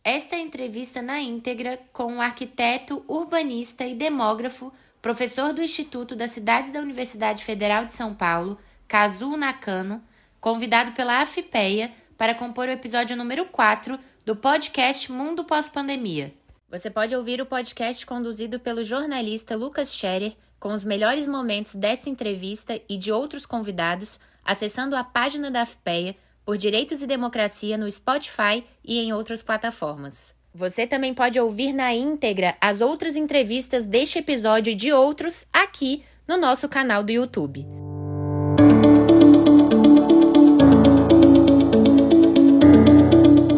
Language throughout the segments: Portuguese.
Esta é a entrevista na íntegra com o arquiteto, urbanista e demógrafo, professor do Instituto das Cidades da Universidade Federal de São Paulo, Kazuo Nakano, convidado pela AFPEA para compor o episódio número 4 do podcast Mundo Pós-Pandemia. Você pode ouvir o podcast conduzido pelo jornalista Lucas Scherer, com os melhores momentos desta entrevista e de outros convidados, acessando a página da AFPEA por Direitos e Democracia no Spotify e em outras plataformas. Você também pode ouvir na íntegra as outras entrevistas deste episódio e de outros aqui no nosso canal do YouTube.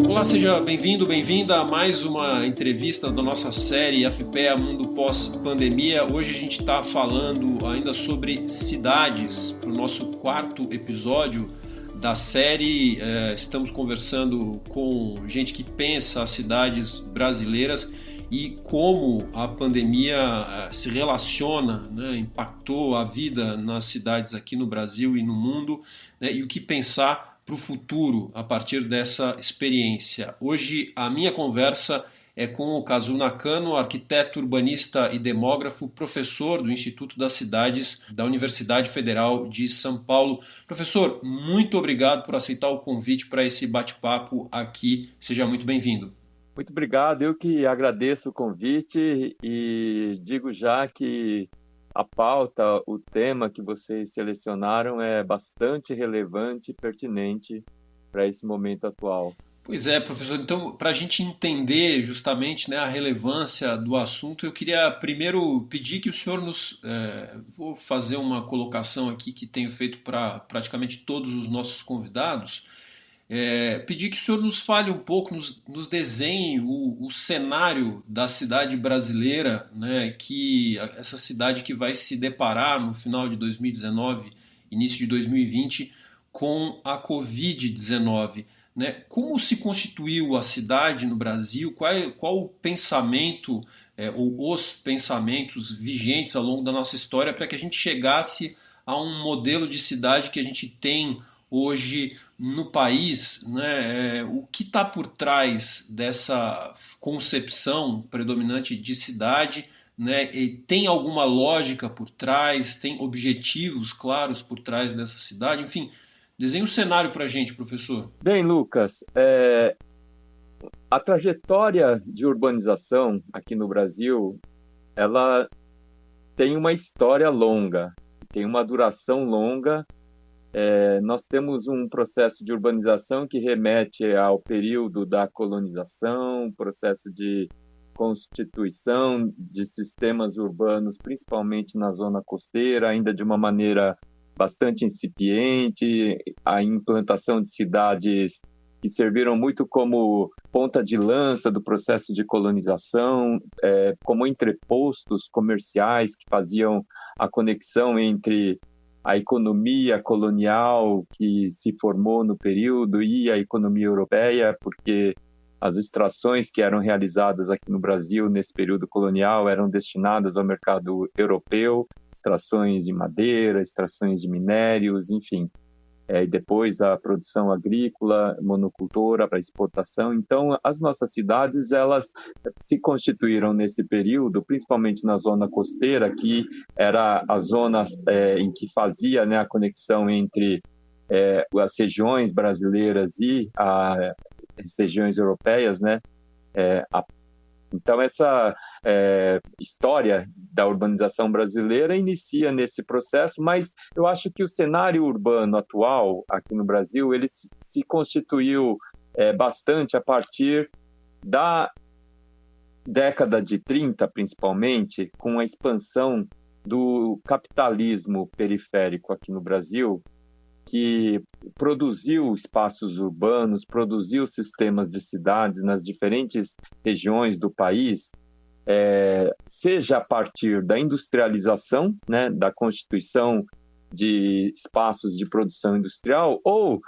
Olá, seja bem-vindo, bem-vinda a mais uma entrevista da nossa série AFPEA Mundo Pós-Pandemia. Hoje a gente está falando ainda sobre cidades, para o nosso quarto episódio da série. Estamos conversando com gente que pensa as cidades brasileiras e como a pandemia se relaciona, impactou a vida nas cidades aqui no Brasil e no mundo, e o que pensar para o futuro a partir dessa experiência. Hoje a minha conversa é com o Kazuo Nakano, arquiteto, urbanista e demógrafo, professor do Instituto das Cidades da Universidade Federal de São Paulo. Professor, muito obrigado por aceitar o convite para esse bate-papo aqui. Seja muito bem-vindo. Muito obrigado, eu que agradeço o convite e digo já que a pauta, o tema que vocês selecionaram é bastante relevante e pertinente para esse momento atual. Pois é, professor. Então, para a gente entender justamente a relevância do assunto, eu queria primeiro pedir que o senhor vou fazer uma colocação aqui que tenho feito para praticamente todos os nossos convidados. Pedir que o senhor nos fale um pouco, nos desenhe o cenário da cidade brasileira, que essa cidade que vai se deparar no final de 2019, início de 2020, com a Covid-19. Como se constituiu a cidade no Brasil? Qual o pensamento ou os pensamentos vigentes ao longo da nossa história para que a gente chegasse a um modelo de cidade que a gente tem hoje no país? O que está por trás dessa concepção predominante de cidade? E tem alguma lógica por trás? Tem objetivos claros por trás dessa cidade? Enfim, desenhe um cenário para a gente, professor. Bem, Lucas, a trajetória de urbanização aqui no Brasil, ela tem uma história longa, tem uma duração longa. Nós temos um processo de urbanização que remete ao período da colonização, processo de constituição de sistemas urbanos, principalmente na zona costeira, ainda de uma maneira bastante incipiente, a implantação de cidades que serviram muito como ponta de lança do processo de colonização, como entrepostos comerciais que faziam a conexão entre a economia colonial que se formou no período e a economia europeia, porque as extrações que eram realizadas aqui no Brasil nesse período colonial eram destinadas ao mercado europeu, extrações de madeira, extrações de minérios, enfim. E depois a produção agrícola, monocultora para exportação. Então, as nossas cidades, elas se constituíram nesse período, principalmente na zona costeira, que era a zona em que fazia a conexão entre as regiões brasileiras e as regiões europeias, Então, essa história da urbanização brasileira inicia nesse processo, mas eu acho que o cenário urbano atual aqui no Brasil, ele se constituiu bastante a partir da década de 30, principalmente, com a expansão do capitalismo periférico aqui no Brasil, que produziu espaços urbanos, produziu sistemas de cidades nas diferentes regiões do país, seja a partir da industrialização, da constituição de espaços de produção industrial, ou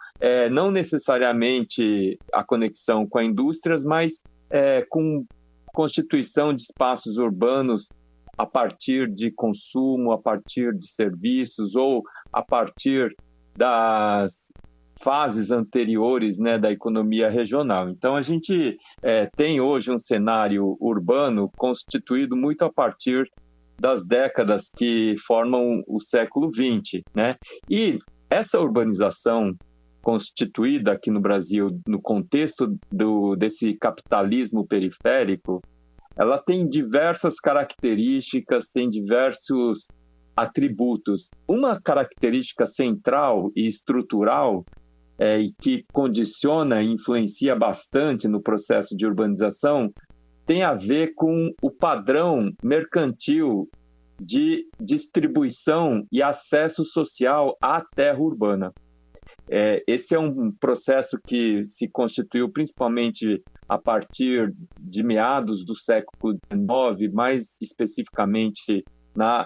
não necessariamente a conexão com a indústria, mas com constituição de espaços urbanos a partir de consumo, a partir de serviços ou a partir fases anteriores, né, da economia regional. Então, a gente tem hoje um cenário urbano constituído muito a partir das décadas que formam o século XX, né? E essa urbanização constituída aqui no Brasil, no contexto desse capitalismo periférico, ela tem diversas características, tem diversos atributos. Uma característica central e estrutural e que condiciona e influencia bastante no processo de urbanização tem a ver com o padrão mercantil de distribuição e acesso social à terra urbana. Esse é um processo que se constituiu principalmente a partir de meados do século XIX, mais especificamente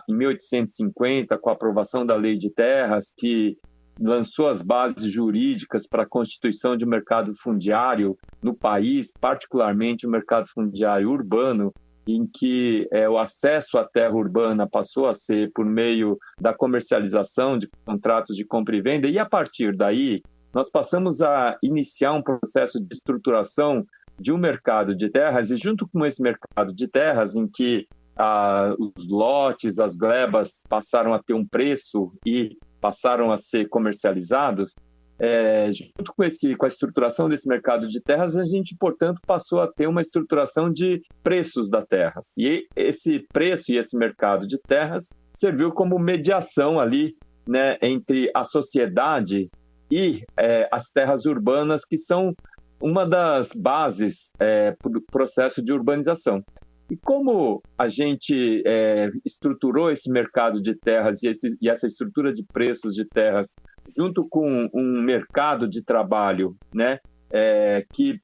em 1850, com a aprovação da Lei de Terras, que lançou as bases jurídicas para a constituição de um mercado fundiário no país, particularmente o mercado fundiário urbano, em que o acesso à terra urbana passou a ser por meio da comercialização de contratos de compra e venda, e a partir daí nós passamos a iniciar um processo de estruturação de um mercado de terras, e junto com esse mercado de terras, em que os lotes, as glebas passaram a ter um preço e passaram a ser comercializados, junto com a estruturação desse mercado de terras, a gente, portanto, passou a ter uma estruturação de preços da terra. E esse preço e esse mercado de terras serviu como mediação ali, né, entre a sociedade e as terras urbanas, que são uma das bases do processo de urbanização. E como a gente estruturou esse mercado de terras e essa estrutura de preços de terras junto com um mercado de trabalho, né, que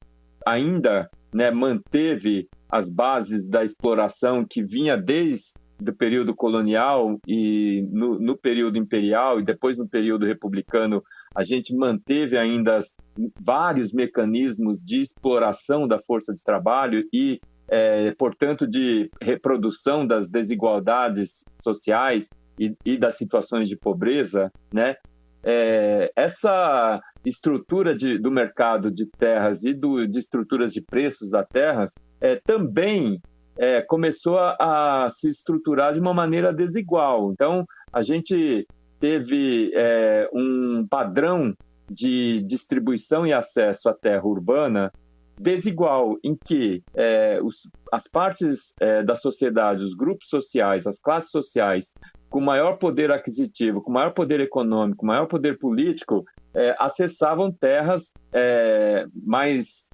ainda, né, manteve as bases da exploração que vinha desde o período colonial e no período imperial e depois no período republicano, a gente manteve ainda vários mecanismos de exploração da força de trabalho e portanto, de reprodução das desigualdades sociais e das situações de pobreza, né? Essa estrutura do mercado de terras e de estruturas de preços das terras também começou a se estruturar de uma maneira desigual. Então, a gente teve um padrão de distribuição e acesso à terra urbana desigual, em que as partes da sociedade, os grupos sociais, as classes sociais, com maior poder aquisitivo, com maior poder econômico, maior poder político, acessavam terras mais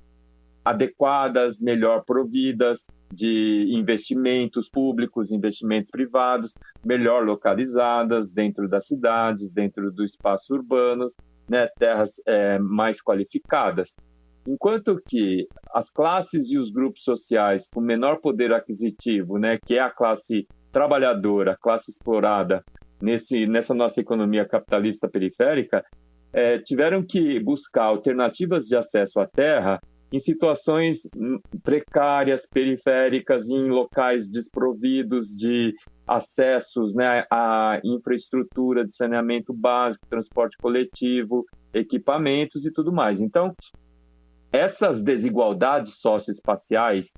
adequadas, melhor providas, de investimentos públicos, investimentos privados, melhor localizadas dentro das cidades, dentro do espaço urbano, né, terras mais qualificadas. Enquanto que as classes e os grupos sociais com menor poder aquisitivo, né, que é a classe trabalhadora, a classe explorada nessa nossa economia capitalista periférica, tiveram que buscar alternativas de acesso à terra em situações precárias, periféricas, em locais desprovidos de acessos, né, à infraestrutura de saneamento básico, transporte coletivo, equipamentos e tudo mais. Então, essas desigualdades socioespaciais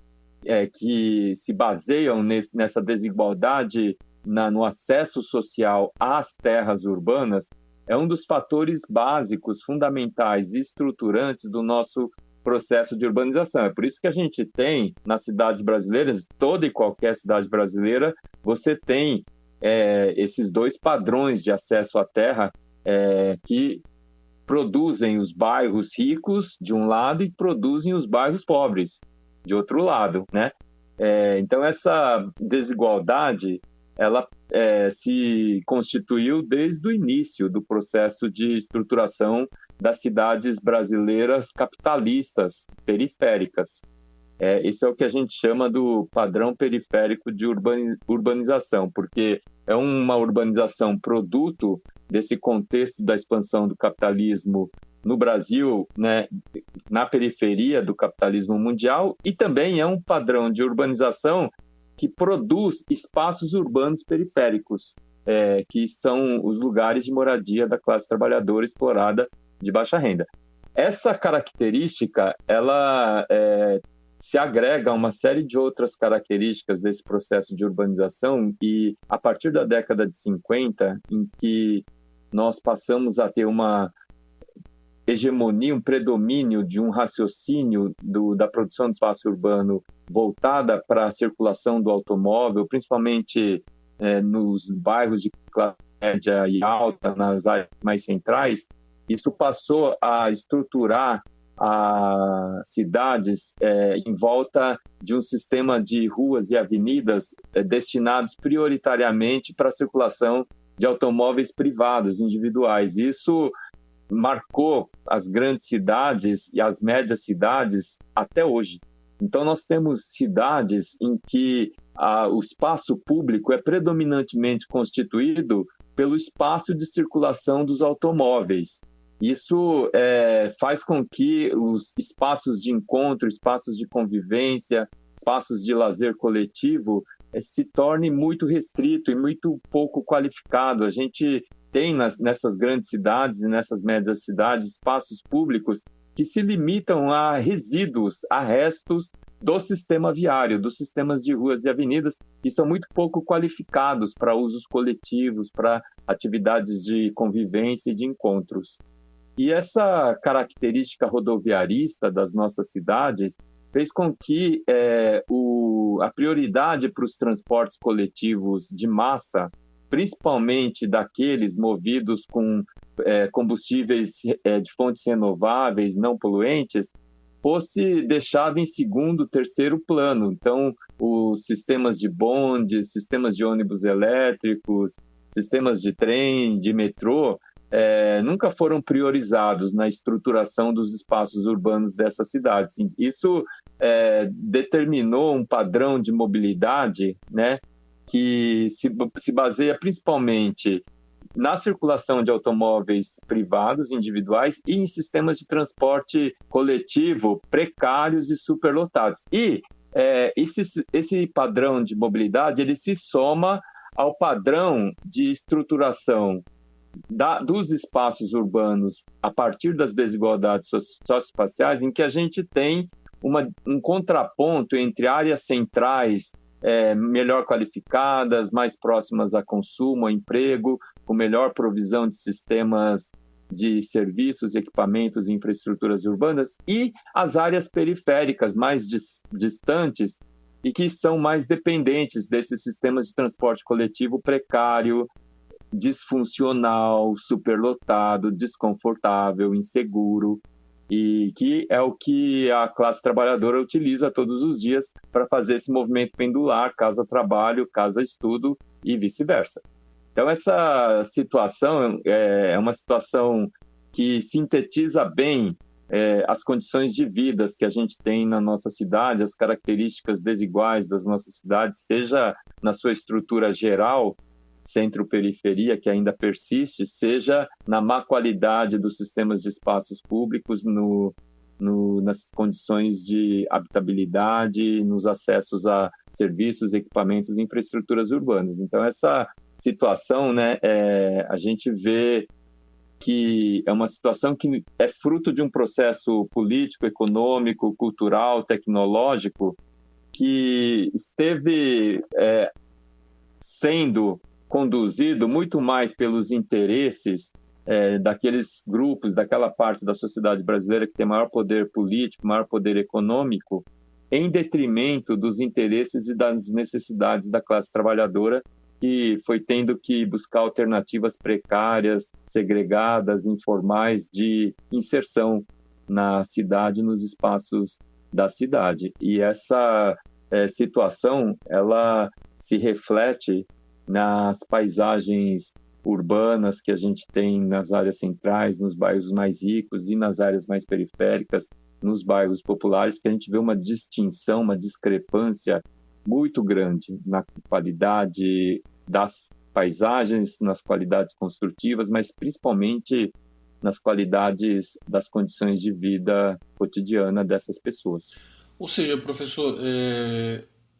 que se baseiam nessa desigualdade no acesso social às terras urbanas é um dos fatores básicos, fundamentais e estruturantes do nosso processo de urbanização. É por isso que a gente tem nas cidades brasileiras, toda e qualquer cidade brasileira, você tem esses dois padrões de acesso à terra que produzem os bairros ricos de um lado e produzem os bairros pobres de outro lado, né? Então essa desigualdade ela se constituiu desde o início do processo de estruturação das cidades brasileiras capitalistas periféricas. Isso é o que a gente chama do padrão periférico de urbanização, porque é uma urbanização produto desse contexto da expansão do capitalismo no Brasil, né, na periferia do capitalismo mundial, e também é um padrão de urbanização que produz espaços urbanos periféricos, que são os lugares de moradia da classe trabalhadora explorada de baixa renda. Essa característica, ela se agrega a uma série de outras características desse processo de urbanização e a partir da década de 50, em que nós passamos a ter uma hegemonia, um predomínio de um raciocínio da produção do espaço urbano voltada para a circulação do automóvel, principalmente nos bairros de classe média e alta, nas áreas mais centrais, isso passou a estruturar as cidades em volta de um sistema de ruas e avenidas destinados prioritariamente para a circulação de automóveis privados, individuais. Isso marcou as grandes cidades e as médias cidades até hoje. Então, nós temos cidades em que o espaço público é predominantemente constituído pelo espaço de circulação dos automóveis. Isso faz com que os espaços de encontro, espaços de convivência, espaços de lazer coletivo se tornem muito restrito e muito pouco qualificado. A gente tem nessas grandes cidades e nessas médias cidades espaços públicos que se limitam a resíduos, a restos do sistema viário, dos sistemas de ruas e avenidas, e são muito pouco qualificados para usos coletivos, para atividades de convivência e de encontros. E essa característica rodoviarista das nossas cidades fez com que a prioridade para os transportes coletivos de massa, principalmente daqueles movidos com combustíveis de fontes renováveis, não poluentes, fosse deixado em segundo, terceiro plano. Então, os sistemas de bonde, sistemas de ônibus elétricos, sistemas de trem, de metrô, nunca foram priorizados na estruturação dos espaços urbanos dessas cidades. Isso determinou um padrão de mobilidade, né, que se baseia principalmente na circulação de automóveis privados, individuais, e em sistemas de transporte coletivo precários e superlotados. E esse padrão de mobilidade ele se soma ao padrão de estruturação dos espaços urbanos a partir das desigualdades socioespaciais, em que a gente tem um contraponto entre áreas centrais melhor qualificadas, mais próximas a consumo, a emprego, com melhor provisão de sistemas de serviços, equipamentos e infraestruturas urbanas, e as áreas periféricas mais distantes e que são mais dependentes desses sistemas de transporte coletivo precário, disfuncional, superlotado, desconfortável, inseguro, e que é o que a classe trabalhadora utiliza todos os dias para fazer esse movimento pendular, casa-trabalho, casa-estudo e vice-versa. Então, essa situação é uma situação que sintetiza bem as condições de vida que a gente tem na nossa cidade, as características desiguais das nossas cidades, seja na sua estrutura geral, centro-periferia, que ainda persiste, seja na má qualidade dos sistemas de espaços públicos, nas condições de habitabilidade, nos acessos a serviços, equipamentos e infraestruturas urbanas. Então, essa situação, né, a gente vê que é uma situação que é fruto de um processo político, econômico, cultural, tecnológico, que esteve sendo conduzido muito mais pelos interesses daqueles grupos, daquela parte da sociedade brasileira que tem maior poder político, maior poder econômico, em detrimento dos interesses e das necessidades da classe trabalhadora, que foi tendo que buscar alternativas precárias, segregadas, informais, de inserção na cidade, nos espaços da cidade. E essa situação, ela se reflete nas paisagens urbanas que a gente tem nas áreas centrais, nos bairros mais ricos e nas áreas mais periféricas, nos bairros populares, que a gente vê uma distinção, uma discrepância muito grande na qualidade das paisagens, nas qualidades construtivas, mas principalmente nas qualidades das condições de vida cotidiana dessas pessoas. Ou seja, professor,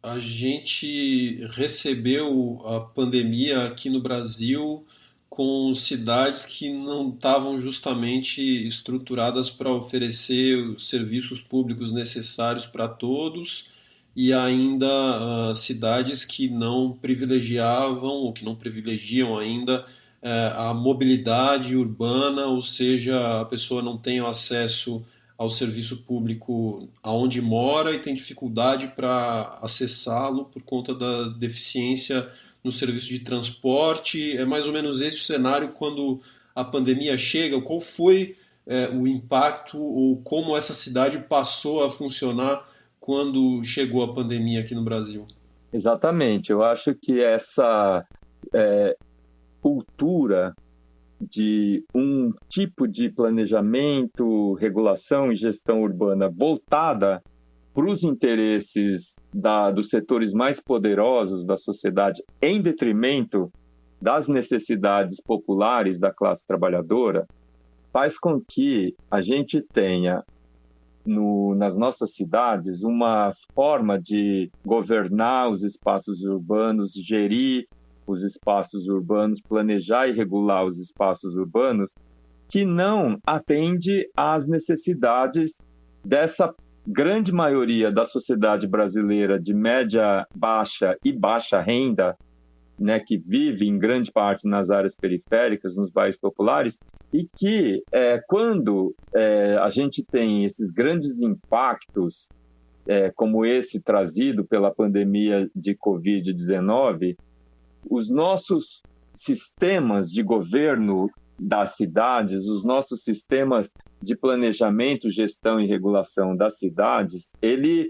a gente recebeu a pandemia aqui no Brasil com cidades que não estavam justamente estruturadas para oferecer os serviços públicos necessários para todos e ainda cidades que não privilegiavam ou que não privilegiam ainda a mobilidade urbana, ou seja, a pessoa não tem acesso ao serviço público aonde mora e tem dificuldade para acessá-lo por conta da deficiência no serviço de transporte. É mais ou menos esse o cenário quando a pandemia chega. Qual foi o impacto ou como essa cidade passou a funcionar quando chegou a pandemia aqui no Brasil? Exatamente. Eu acho que essa cultura de um tipo de planejamento, regulação e gestão urbana voltada para os interesses dos setores mais poderosos da sociedade, em detrimento das necessidades populares da classe trabalhadora, faz com que a gente tenha nas nossas cidades uma forma de governar os espaços urbanos, gerir os espaços urbanos, planejar e regular os espaços urbanos, que não atende às necessidades dessa grande maioria da sociedade brasileira de média, baixa e baixa renda, né, que vive em grande parte nas áreas periféricas, nos bairros populares, e que quando a gente tem esses grandes impactos, como esse trazido pela pandemia de Covid-19, os nossos sistemas de governo das cidades, os nossos sistemas de planejamento, gestão e regulação das cidades, ele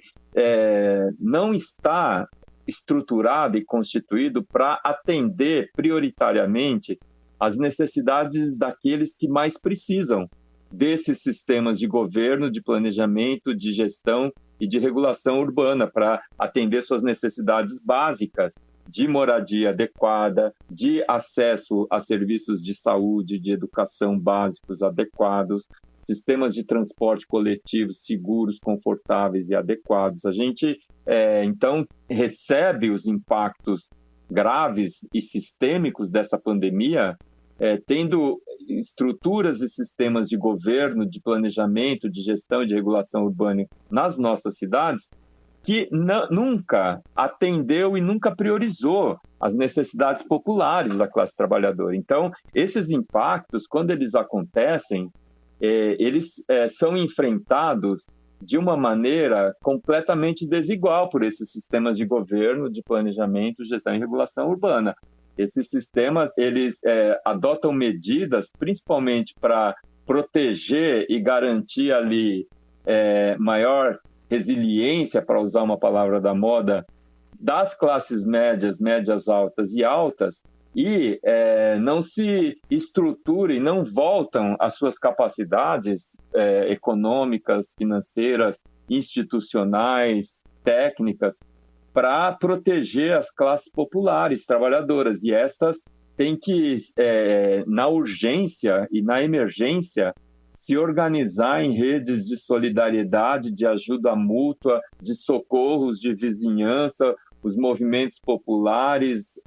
não está estruturado e constituído para atender prioritariamente as necessidades daqueles que mais precisam desses sistemas de governo, de planejamento, de gestão e de regulação urbana para atender suas necessidades básicas de moradia adequada, de acesso a serviços de saúde, de educação básicos adequados, sistemas de transporte coletivo seguros, confortáveis e adequados. A gente, então, recebe os impactos graves e sistêmicos dessa pandemia, tendo estruturas e sistemas de governo, de planejamento, de gestão e de regulação urbana nas nossas cidades, que nunca atendeu e nunca priorizou as necessidades populares da classe trabalhadora. Então, esses impactos, quando eles acontecem, eles são enfrentados de uma maneira completamente desigual por esses sistemas de governo, de planejamento, gestão e regulação urbana. Esses sistemas, eles adotam medidas principalmente para proteger e garantir ali maior resiliência, para usar uma palavra da moda, das classes médias, médias altas e altas, e não se estruturam e não voltam às suas capacidades econômicas, financeiras, institucionais, técnicas, para proteger as classes populares, trabalhadoras. E estas têm que, na urgência e na emergência, se organizar em redes de solidariedade, de ajuda mútua, de socorros, de vizinhança, os movimentos populares,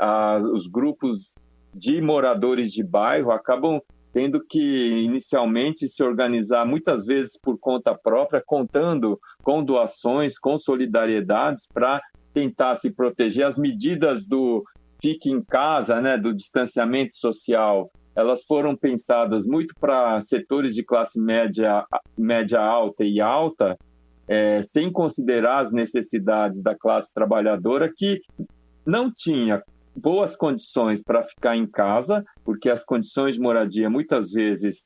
os grupos de moradores de bairro acabam tendo que inicialmente se organizar muitas vezes por conta própria, contando com doações, com solidariedades para tentar se proteger. As medidas do fique em casa, né, do distanciamento social, elas foram pensadas muito para setores de classe média, média alta e alta, sem considerar as necessidades da classe trabalhadora, que não tinha boas condições para ficar em casa, porque as condições de moradia muitas vezes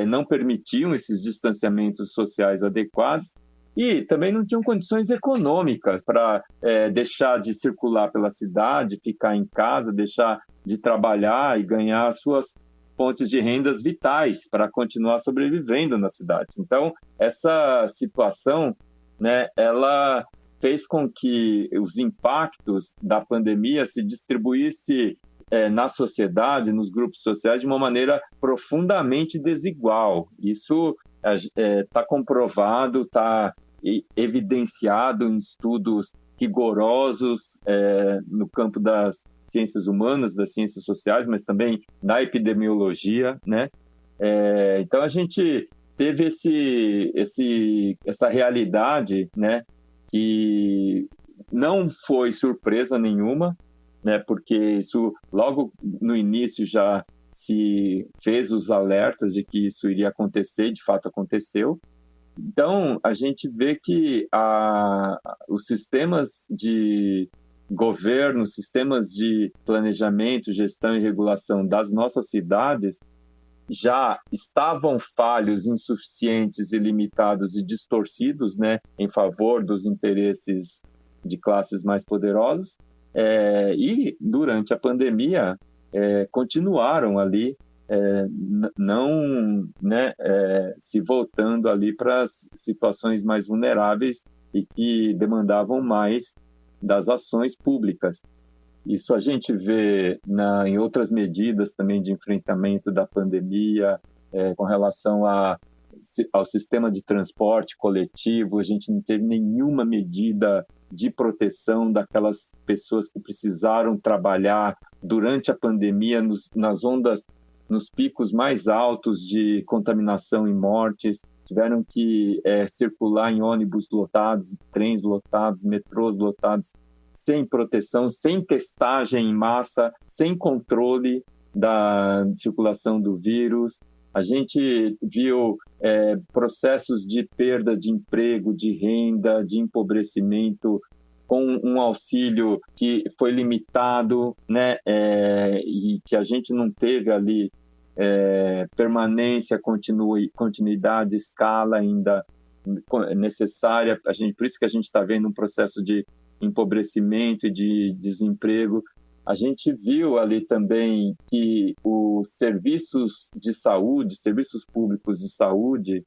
não permitiam esses distanciamentos sociais adequados, e também não tinham condições econômicas para deixar de circular pela cidade, ficar em casa, deixar de trabalhar e ganhar as suas fontes de rendas vitais para continuar sobrevivendo nas cidades. Então, essa situação, né, ela fez com que os impactos da pandemia se distribuísse na sociedade, nos grupos sociais, de uma maneira profundamente desigual. Isso está comprovado, está evidenciado em estudos rigorosos no campo das ciências humanas, das ciências sociais, mas também da epidemiologia, né? Então a gente teve essa realidade, né? Que não foi surpresa nenhuma, né? Porque isso logo no início já se fez os alertas de que isso iria acontecer, de fato aconteceu. Então, a gente vê que os sistemas de governo, sistemas de planejamento, gestão e regulação das nossas cidades já estavam falhos, insuficientes, ilimitados e distorcidos, né, em favor dos interesses de classes mais poderosas. E, durante a pandemia, continuaram ali não, né, se voltando ali para as situações mais vulneráveis e que demandavam mais das ações públicas. Isso a gente vê em outras medidas também de enfrentamento da pandemia, com relação ao sistema de transporte coletivo. A gente não teve nenhuma medida de proteção daquelas pessoas que precisaram trabalhar durante a pandemia nos picos mais altos de contaminação e mortes, tiveram que circular em ônibus lotados, trens lotados, metrôs lotados, sem proteção, sem testagem em massa, sem controle da circulação do vírus. A gente viu processos de perda de emprego, de renda, de empobrecimento, com um auxílio que foi limitado, né? E que a gente não teve ali permanência, continuidade, escala ainda necessária. Por isso que a gente está vendo um processo de empobrecimento e de desemprego. A gente viu ali também que os serviços de saúde, serviços públicos de saúde,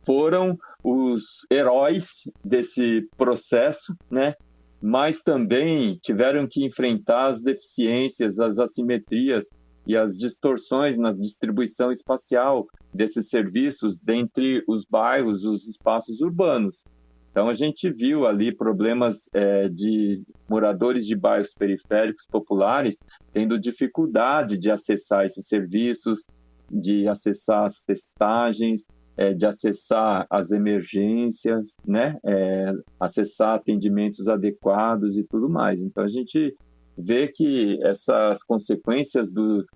foram os heróis desse processo, né? Mas também tiveram que enfrentar as deficiências, as assimetrias e as distorções na distribuição espacial desses serviços dentre os bairros, os espaços urbanos. Então, a gente viu ali problemas de moradores de bairros periféricos populares tendo dificuldade de acessar esses serviços, de acessar as testagens, de acessar as emergências, né? Acessar atendimentos adequados e tudo mais. Então, a gente vê que essas consequências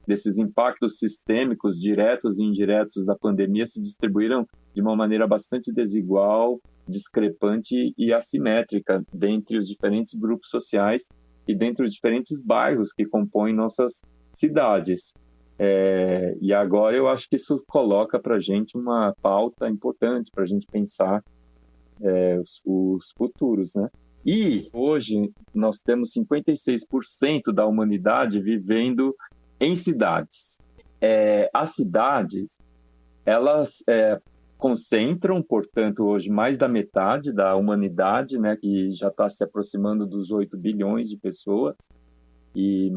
desses impactos sistêmicos, diretos e indiretos da pandemia, se distribuíram de uma maneira bastante desigual, discrepante e assimétrica dentre os diferentes grupos sociais e dentre os diferentes bairros que compõem nossas cidades. E agora eu acho que isso coloca para a gente uma pauta importante para a gente pensar os futuros, né? E hoje nós temos 56% da humanidade vivendo em cidades. As cidades, elas concentram, portanto, hoje mais da metade da humanidade, né, que já está se aproximando dos 8 bilhões de pessoas, e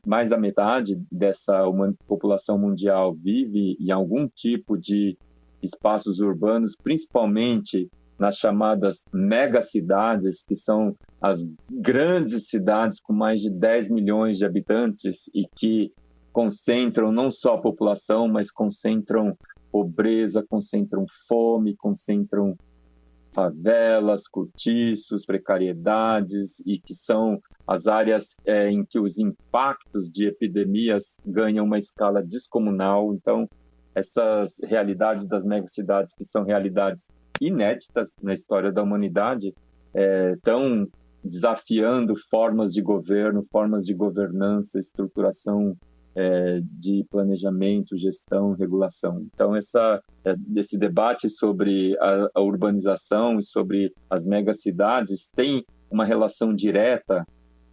mais da metade dessa população mundial vive em algum tipo de espaços urbanos, principalmente nas chamadas megacidades, que são as grandes cidades com mais de 10 milhões de habitantes e que concentram não só a população, mas concentram pobreza, concentram fome, concentram favelas, cortiços, precariedades, e que são as áreas em que os impactos de epidemias ganham uma escala descomunal. Então, essas realidades das megacidades, que são realidades inéditas na história da humanidade, estão desafiando formas de governo, formas de governança, estruturação de planejamento, gestão, regulação. Então, esse debate sobre a urbanização e sobre as megacidades tem uma relação direta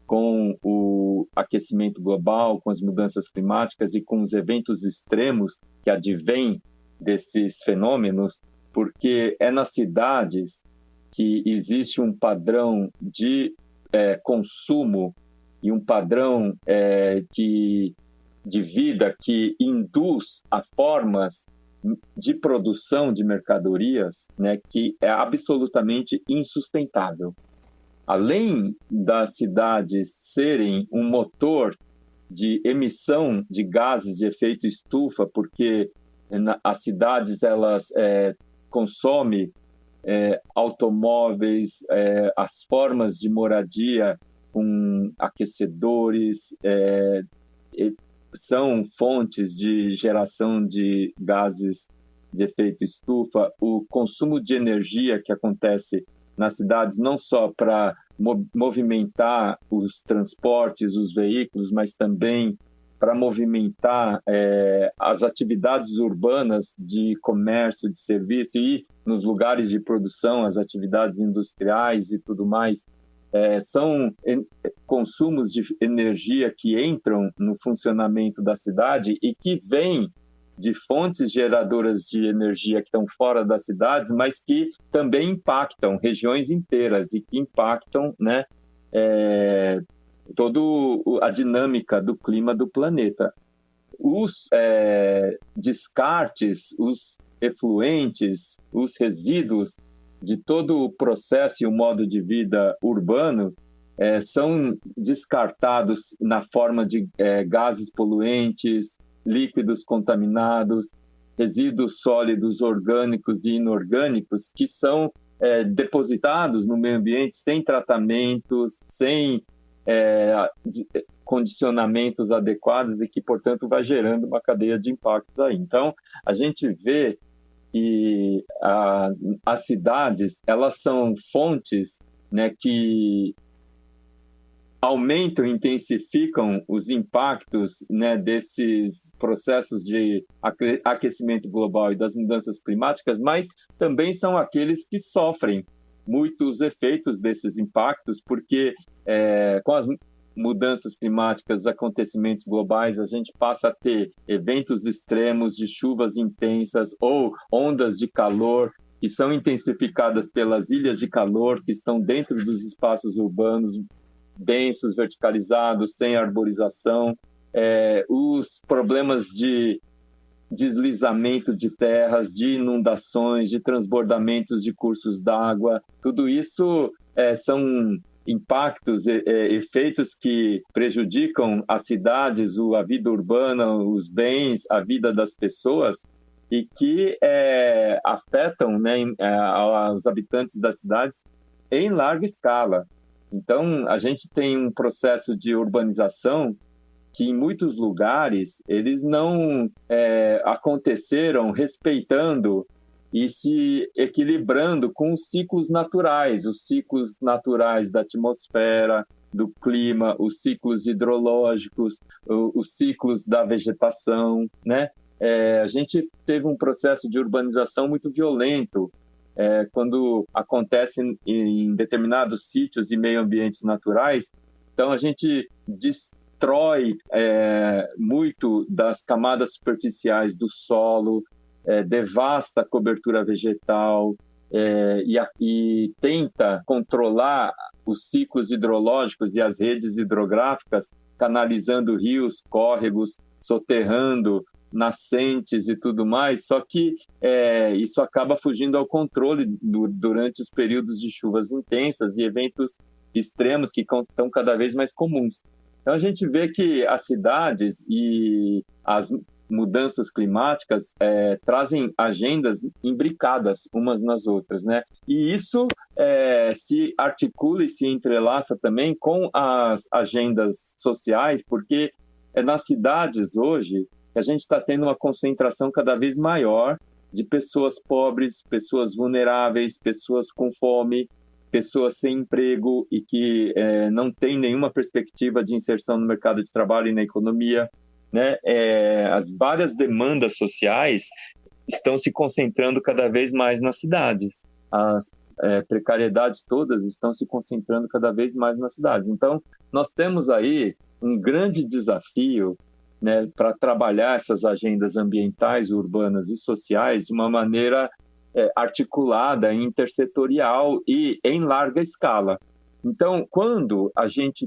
com o aquecimento global, com as mudanças climáticas e com os eventos extremos que advêm desses fenômenos, porque é nas cidades que existe um padrão de consumo e um padrão de vida que induz a formas de produção de mercadorias, né, que é absolutamente insustentável. além das cidades serem um motor de emissão de gases de efeito estufa, porque as cidades elas consomem automóveis, as formas de moradia com aquecedores, são fontes de geração de gases de efeito estufa, o consumo de energia que acontece nas cidades, não só para movimentar os transportes, os veículos, mas também para movimentar as atividades urbanas de comércio, de serviço e nos lugares de produção, as atividades industriais e tudo mais, são consumos de energia que entram no funcionamento da cidade e que vêm de fontes geradoras de energia que estão fora das cidades, mas que também impactam regiões inteiras e que impactam, né, toda a dinâmica do clima do planeta. Os descartes, os efluentes, os resíduos de todo o processo e o modo de vida urbano são descartados na forma de gases poluentes, líquidos contaminados, resíduos sólidos orgânicos e inorgânicos que são depositados no meio ambiente sem tratamentos, sem condicionamentos adequados e que, portanto, vai gerando uma cadeia de impactos aí. Então, a gente vê que as cidades, elas são fontes, né, que aumentam e intensificam os impactos, né, desses processos de aquecimento global e das mudanças climáticas, mas também são aqueles que sofrem muitos efeitos desses impactos, porque com as mudanças climáticas, os acontecimentos globais, a gente passa a ter eventos extremos de chuvas intensas ou ondas de calor que são intensificadas pelas ilhas de calor que estão dentro dos espaços urbanos densos, verticalizados, sem arborização, os problemas de deslizamento de terras, de inundações, de transbordamentos de cursos d'água, tudo isso são impactos, efeitos que prejudicam as cidades, a vida urbana, os bens, a vida das pessoas e que afetam, né, os habitantes das cidades em larga escala. Então, a gente tem um processo de urbanização que, em muitos lugares, eles não aconteceram respeitando e se equilibrando com os ciclos naturais da atmosfera, do clima, os ciclos hidrológicos, os ciclos da vegetação, né? A gente teve um processo de urbanização muito violento, quando acontece em determinados sítios e meio ambientes naturais. Então, a gente destrói muito das camadas superficiais do solo, devasta a cobertura vegetal e tenta controlar os ciclos hidrológicos e as redes hidrográficas, canalizando rios, córregos, soterrando nascentes e tudo mais, só que isso acaba fugindo ao controle durante os períodos de chuvas intensas e eventos extremos que estão cada vez mais comuns. Então a gente vê que as cidades e as mudanças climáticas trazem agendas imbricadas umas nas outras, né? E isso se articula e se entrelaça também com as agendas sociais, porque nas cidades hoje a gente está tendo uma concentração cada vez maior de pessoas pobres, pessoas vulneráveis, pessoas com fome, pessoas sem emprego e que não têm nenhuma perspectiva de inserção no mercado de trabalho e na economia, né? As várias demandas sociais estão se concentrando cada vez mais nas cidades. As precariedades todas estão se concentrando cada vez mais nas cidades. Então, nós temos aí um grande desafio, né, para trabalhar essas agendas ambientais, urbanas e sociais de uma maneira articulada, intersetorial e em larga escala. Então, quando a gente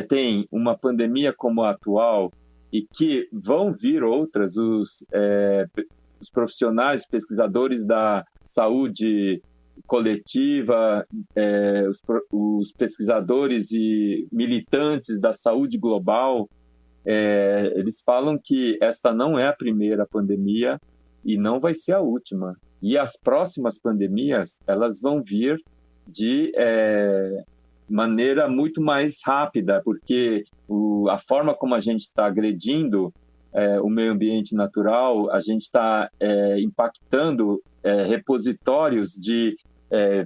tem uma pandemia como a atual e que vão vir outras, os profissionais, pesquisadores da saúde coletiva, os pesquisadores e militantes da saúde global, eles falam que esta não é a primeira pandemia e não vai ser a última. E as próximas pandemias, elas vão vir de maneira muito mais rápida, porque a forma como a gente está agredindo o meio ambiente natural, a gente está impactando repositórios de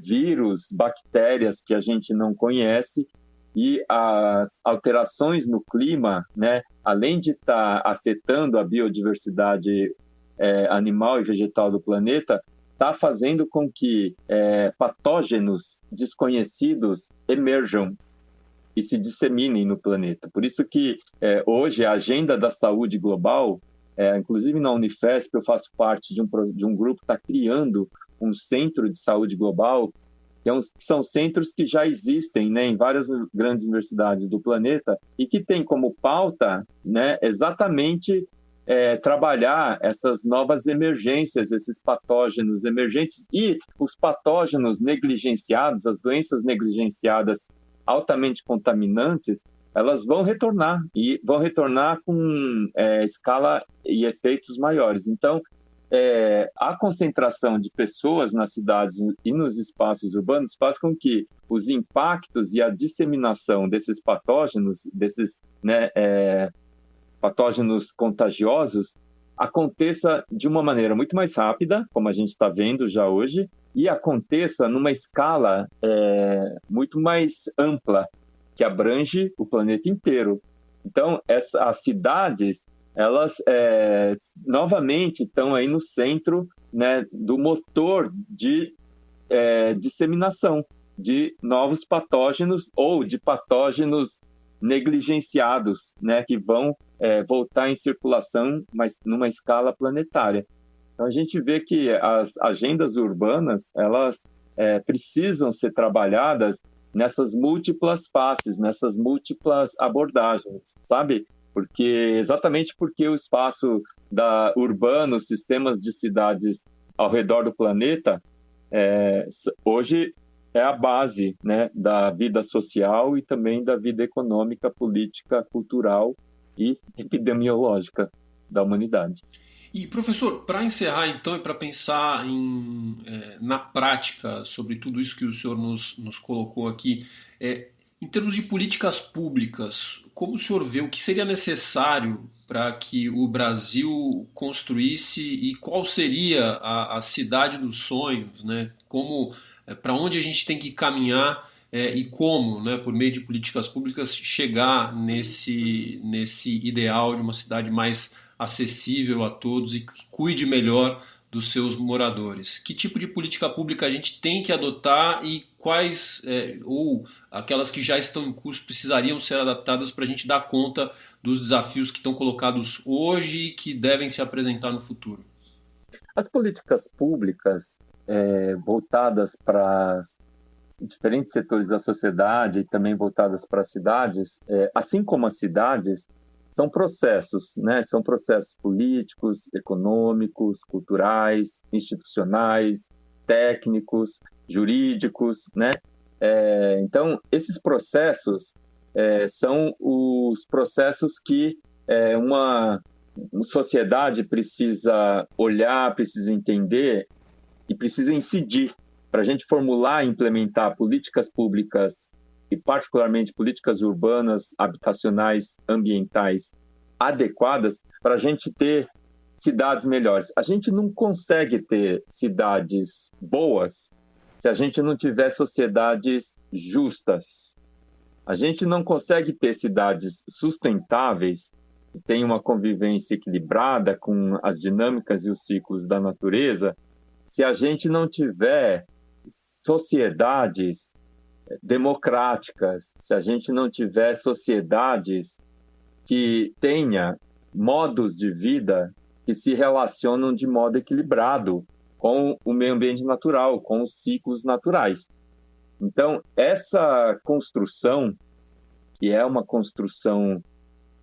vírus, bactérias que a gente não conhece, e as alterações no clima, né, além de estar afetando a biodiversidade animal e vegetal do planeta, está fazendo com que patógenos desconhecidos emerjam e se disseminem no planeta. Por isso que hoje a agenda da saúde global, inclusive na Unifesp, eu faço parte de um grupo que está criando um centro de saúde global, que são centros que já existem, né, em várias grandes universidades do planeta e que tem como pauta, né, exatamente trabalhar essas novas emergências, esses patógenos emergentes e os patógenos negligenciados, as doenças negligenciadas altamente contaminantes, elas vão retornar e vão retornar com escala e efeitos maiores. Então, a concentração de pessoas nas cidades e nos espaços urbanos faz com que os impactos e a disseminação desses patógenos, patógenos contagiosos, aconteça de uma maneira muito mais rápida, como a gente está vendo já hoje, e aconteça numa escala muito mais ampla, que abrange o planeta inteiro. Então, as cidades, elas novamente estão aí no centro, né, do motor de disseminação de novos patógenos ou de patógenos negligenciados, né, que vão voltar em circulação, mas numa escala planetária. Então, a gente vê que as agendas urbanas, elas precisam ser trabalhadas nessas múltiplas faces, nessas múltiplas abordagens, sabe? Exatamente porque o espaço urbano, os sistemas de cidades ao redor do planeta, hoje é a base, né, da vida social e também da vida econômica, política, cultural e epidemiológica da humanidade. E, professor, para encerrar, então, e para pensar na prática sobre tudo isso que o senhor nos colocou aqui, em termos de políticas públicas, como o senhor vê o que seria necessário para que o Brasil construísse e qual seria a cidade dos sonhos, né? Para onde a gente tem que caminhar e como, né, por meio de políticas públicas, chegar nesse ideal de uma cidade mais acessível a todos e que cuide melhor dos seus moradores. Que tipo de política pública a gente tem que adotar e quais, ou aquelas que já estão em curso, precisariam ser adaptadas para a gente dar conta dos desafios que estão colocados hoje e que devem se apresentar no futuro? As políticas públicas voltadas para diferentes setores da sociedade e também voltadas para as cidades, assim como as cidades, são processos, né? São processos políticos, econômicos, culturais, institucionais, técnicos, jurídicos, né? Então, esses processos são os processos que uma sociedade precisa olhar, precisa entender e precisa incidir para a gente formular e implementar políticas públicas e particularmente políticas urbanas, habitacionais, ambientais adequadas para a gente ter cidades melhores. A gente não consegue ter cidades boas se a gente não tiver sociedades justas. A gente não consegue ter cidades sustentáveis, que tenham uma convivência equilibrada com as dinâmicas e os ciclos da natureza, se a gente não tiver sociedades democráticas, se a gente não tiver sociedades que tenha modos de vida que se relacionam de modo equilibrado com o meio ambiente natural, com os ciclos naturais. Então, essa construção, que é uma construção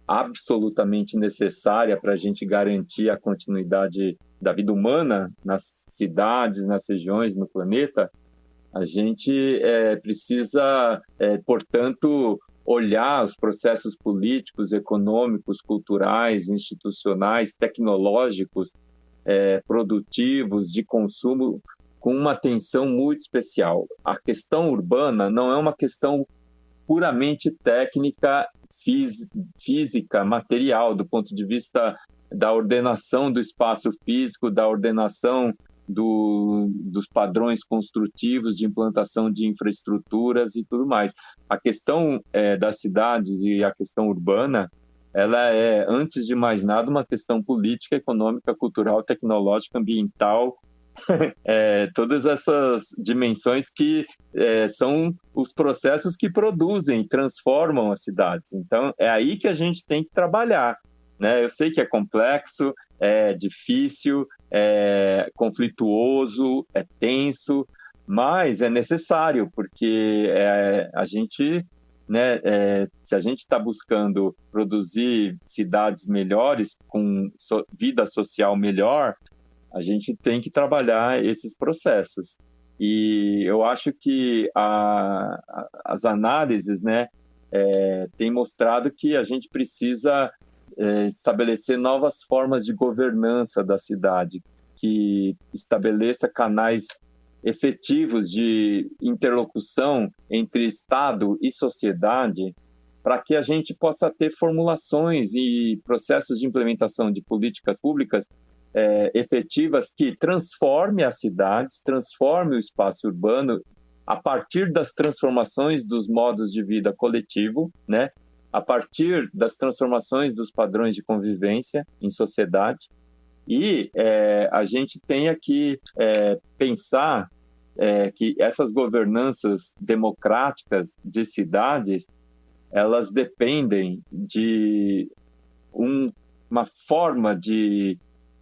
absolutamente necessária para a gente garantir a continuidade da vida humana nas cidades, nas regiões, no planeta, A gente precisa, portanto, olhar os processos políticos, econômicos, culturais, institucionais, tecnológicos, produtivos, de consumo, com uma atenção muito especial. A questão urbana não é uma questão puramente técnica, física, material, do ponto de vista da ordenação do espaço físico, da ordenação dos padrões construtivos, de implantação de infraestruturas e tudo mais. A questão das cidades e a questão urbana, ela é, antes de mais nada, uma questão política, econômica, cultural, tecnológica, ambiental, todas essas dimensões que são os processos que produzem, transformam as cidades. Então, é aí que a gente tem que trabalhar, né? Eu sei que é complexo, é difícil, é conflituoso, é tenso, mas é necessário, porque a gente, né, se a gente está buscando produzir cidades melhores, com vida social melhor, a gente tem que trabalhar esses processos. E eu acho que as análises, né, têm mostrado que a gente precisa estabelecer novas formas de governança da cidade, que estabeleça canais efetivos de interlocução entre Estado e sociedade, para que a gente possa ter formulações e processos de implementação de políticas públicas efetivas que transforme as cidades, transforme o espaço urbano a partir das transformações dos modos de vida coletivo, né? A partir das transformações dos padrões de convivência em sociedade. E a gente tem que pensar que essas governanças democráticas de cidades, elas dependem de uma forma de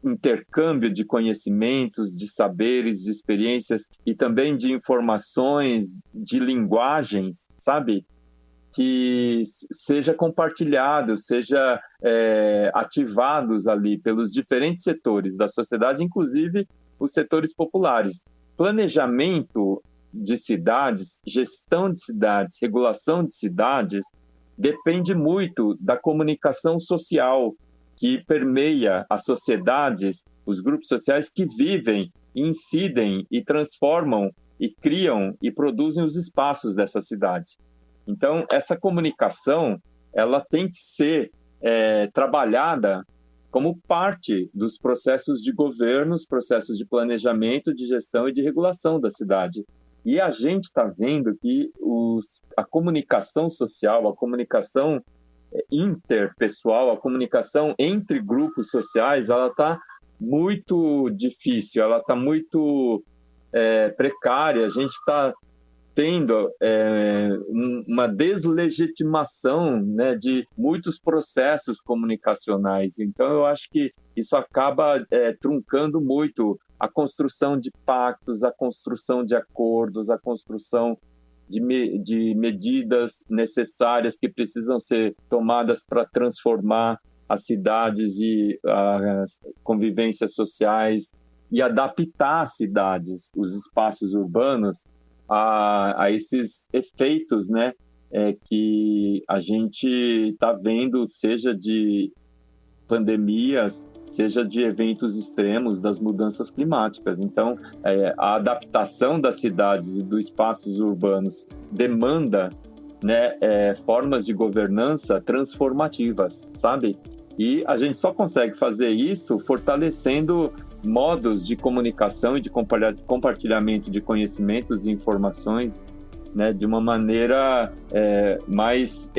intercâmbio de conhecimentos, de saberes, de experiências e também de informações, de linguagens, sabe? Que seja compartilhado, seja ativados ali pelos diferentes setores da sociedade, inclusive os setores populares. Planejamento de cidades, gestão de cidades, regulação de cidades, depende muito da comunicação social que permeia as sociedades, os grupos sociais que vivem, incidem e transformam e criam e produzem os espaços dessas cidades. Então, essa comunicação, ela tem que ser trabalhada como parte dos processos de governo, os processos de planejamento, de gestão e de regulação da cidade. E a gente está vendo que a comunicação social, a comunicação interpessoal, a comunicação entre grupos sociais, ela está muito difícil, ela está muito precária. A gente está tendo uma deslegitimação, né, de muitos processos comunicacionais. Então, eu acho que isso acaba truncando muito a construção de pactos, a construção de acordos, a construção de medidas necessárias que precisam ser tomadas para transformar as cidades e as convivências sociais e adaptar as cidades, os espaços urbanos, a esses efeitos, né, que a gente está vendo, seja de pandemias, seja de eventos extremos, das mudanças climáticas. Então, a adaptação das cidades e dos espaços urbanos demanda, né, formas de governança transformativas, sabe? E a gente só consegue fazer isso fortalecendo modos de comunicação e de compartilhamento de conhecimentos e informações, né, de uma maneira mais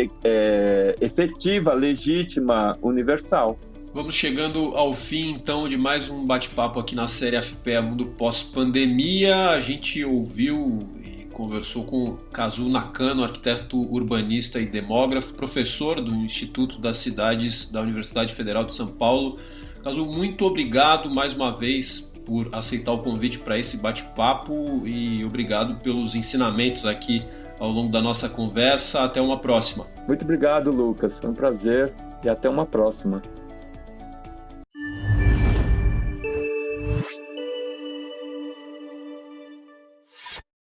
efetiva, legítima, universal. Vamos chegando ao fim, então, de mais um bate-papo aqui na série FPA Mundo Pós-Pandemia. A gente ouviu e conversou com Kazuo Nakano, arquiteto urbanista e demógrafo, professor do Instituto das Cidades da Universidade Federal de São Paulo. Kazuo, muito obrigado mais uma vez por aceitar o convite para esse bate-papo e obrigado pelos ensinamentos aqui ao longo da nossa conversa. Até uma próxima. Muito obrigado, Lucas. Foi um prazer e até uma próxima.